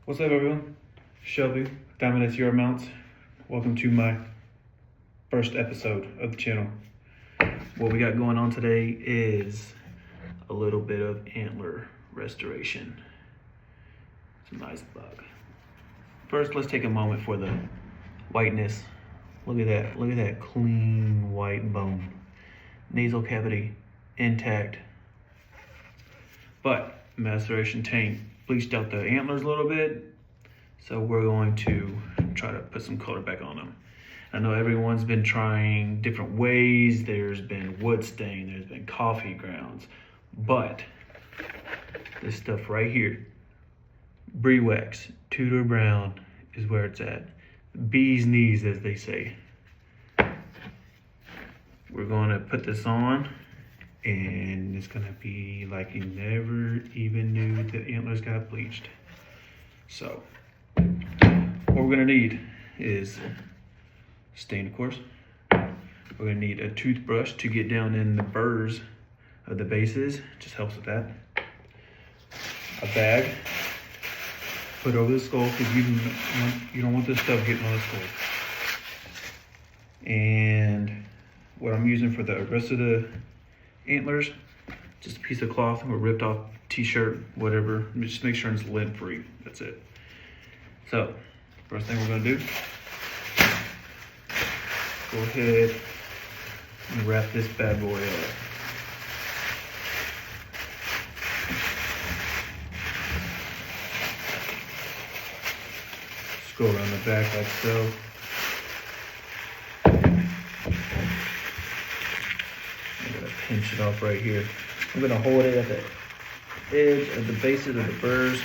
What's up, everyone? Shelby, Diamond Zero Mounts. Welcome to my first episode of the channel. What we got going on today is a little bit of antler restoration. It's a nice bug. First, let's take a moment for the whiteness. Look at that. Look at that clean white bone. Nasal cavity intact. But maceration tank bleached out the antlers a little bit, so we're going to try to put some color back on them. I know everyone's been trying different ways. There's been wood stain, there's been coffee grounds, but this stuff right here, Briwax Tudor Brown, is where it's at. Bee's knees, as they say. We're going to put this on, and it's gonna be like you never even knew the antlers got bleached. So what we're gonna need is stain, of course. We're gonna need a toothbrush to get down in the burrs of the bases. Just helps with that. A bag, put over the skull, because you don't want this stuff getting on the skull. And what I'm using for the rest of the antlers, just a piece of cloth or ripped off t-shirt, whatever. Just make sure it's lint free. That's it. So first thing we're gonna do, go ahead and wrap this bad boy up. Just go around the back like so. Pinch it off right here. I'm gonna hold it at the edge of the bases of the burrs,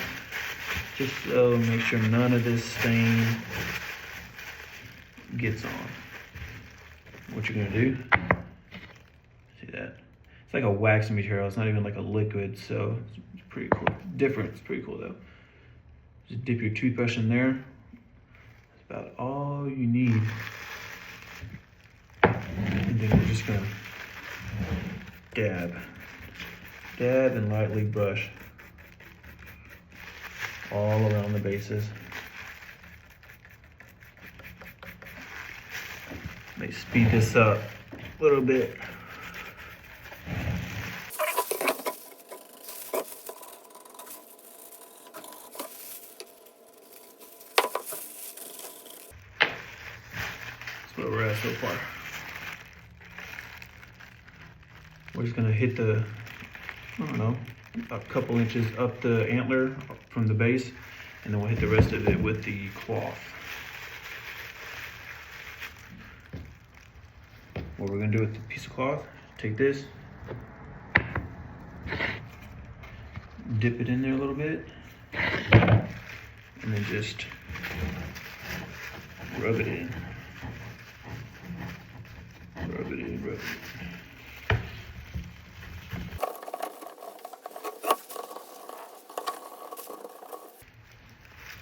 just so make sure none of this stain gets on. What you're gonna do, see that? It's like a waxy material. It's not even like a liquid, so it's pretty cool. Different. It's pretty cool though. Just dip your toothbrush in there. That's about all you need. And then we're just gonna dab and lightly brush all around the bases. May speed this up a little bit. That's where we're at so far. We're just gonna hit the, I don't know, a couple inches up the antler from the base, and then we'll hit the rest of it with the cloth. What we're gonna do with the piece of cloth, take this, dip it in there a little bit, and then just rub it in. Rub it in, rub it in.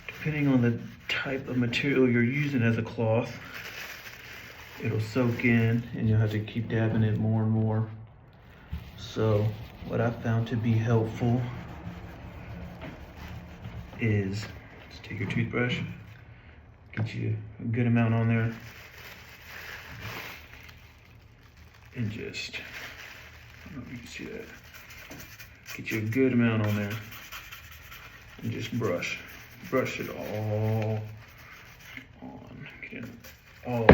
Depending on the type of material you're using as a cloth, it'll soak in and you'll have to keep dabbing it more and more. So what I found to be helpful is just take your toothbrush, get you a good amount on there, and just, I don't know if you can see that, get you a good amount on there, and just brush it all on, get it all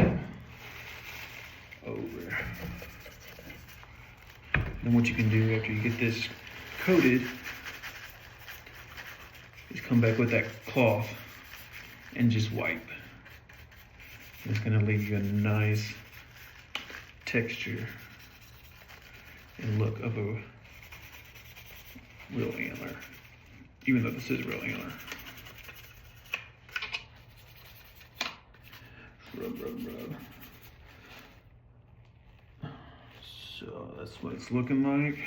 over. Then what you can do after you get this coated is come back with that cloth and just wipe. It's gonna leave you a nice texture and look of a real antler, even though this is a real antler. Rub, rub, rub. So that's what it's looking like.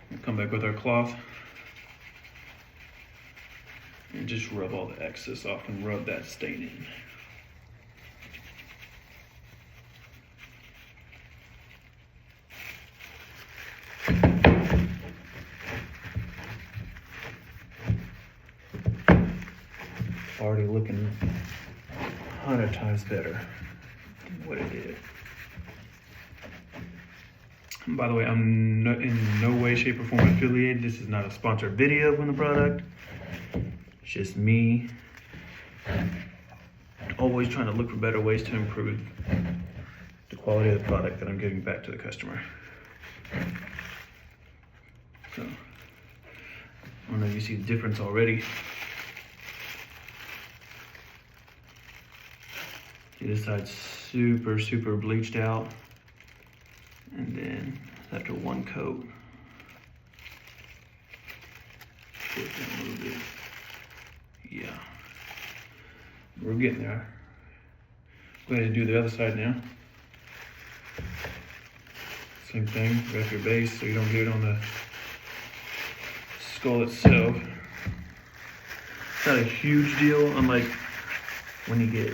We'll come back with our cloth and just rub all the excess off and rub that stain in. already looking 100 times better than what it did. And by the way, I'm in no way, shape, or form affiliated. This is not a sponsored video from the product. It's just me always trying to look for better ways to improve the quality of the product that I'm giving back to the customer. So, I don't know if you see the difference already. See, this side's super, super bleached out. And then after one coat, put it in a little bit. Yeah, we're getting there. Go ahead and do the other side now. Same thing, wrap your base so you don't get it on the skull itself. It's not a huge deal, unlike when you get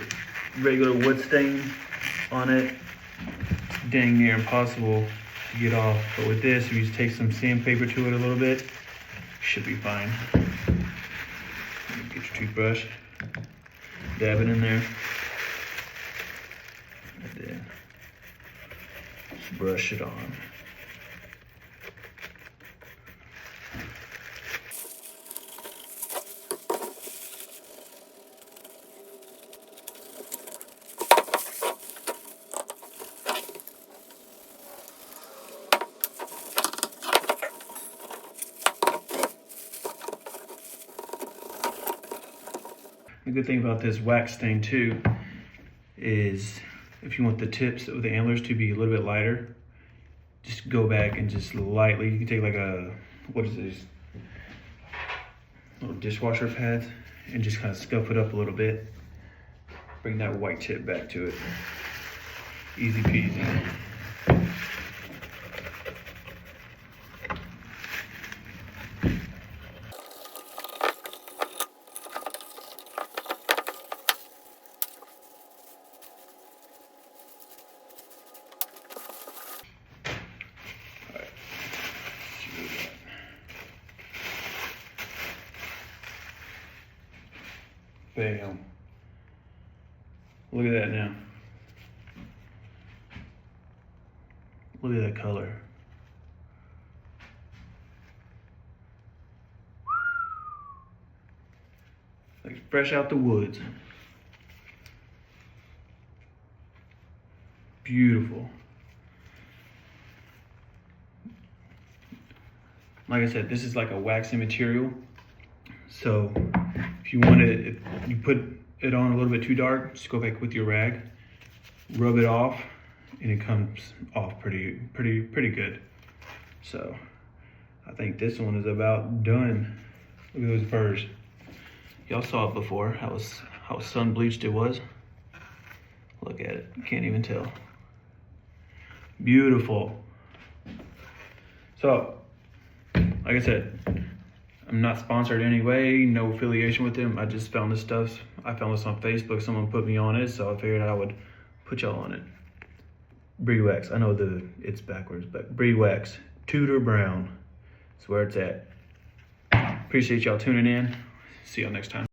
regular wood stain on it. It's dang near impossible to get off. But with this, if you just take some sandpaper to it a little bit, should be fine. Get your toothbrush, dab it in there, and then brush it on. The good thing about this wax stain too is if you want the tips of the antlers to be a little bit lighter, just go back and just lightly, you can take like a, what is this, little dishwasher pads, and just kind of scuff it up a little bit. Bring that white tip back to it. Easy peasy. Bam. Look at that now. Look at that color. Like fresh out the woods. Beautiful. Like I said, this is like a waxy material. So if you want it, if you put it on a little bit too dark, just go back with your rag, rub it off, and it comes off pretty good. So I think this one is about done. Look at those burrs. Y'all saw it before, how sun bleached it was. Look at it, you can't even tell. Beautiful. So, like I said, I'm not sponsored in any way, no affiliation with them. I just found this stuff. I found this on Facebook, someone put me on it, so I figured I would put y'all on it. Briwax, I know it's backwards, but Briwax, Tudor Brown is where it's at. Appreciate y'all tuning in. See y'all next time.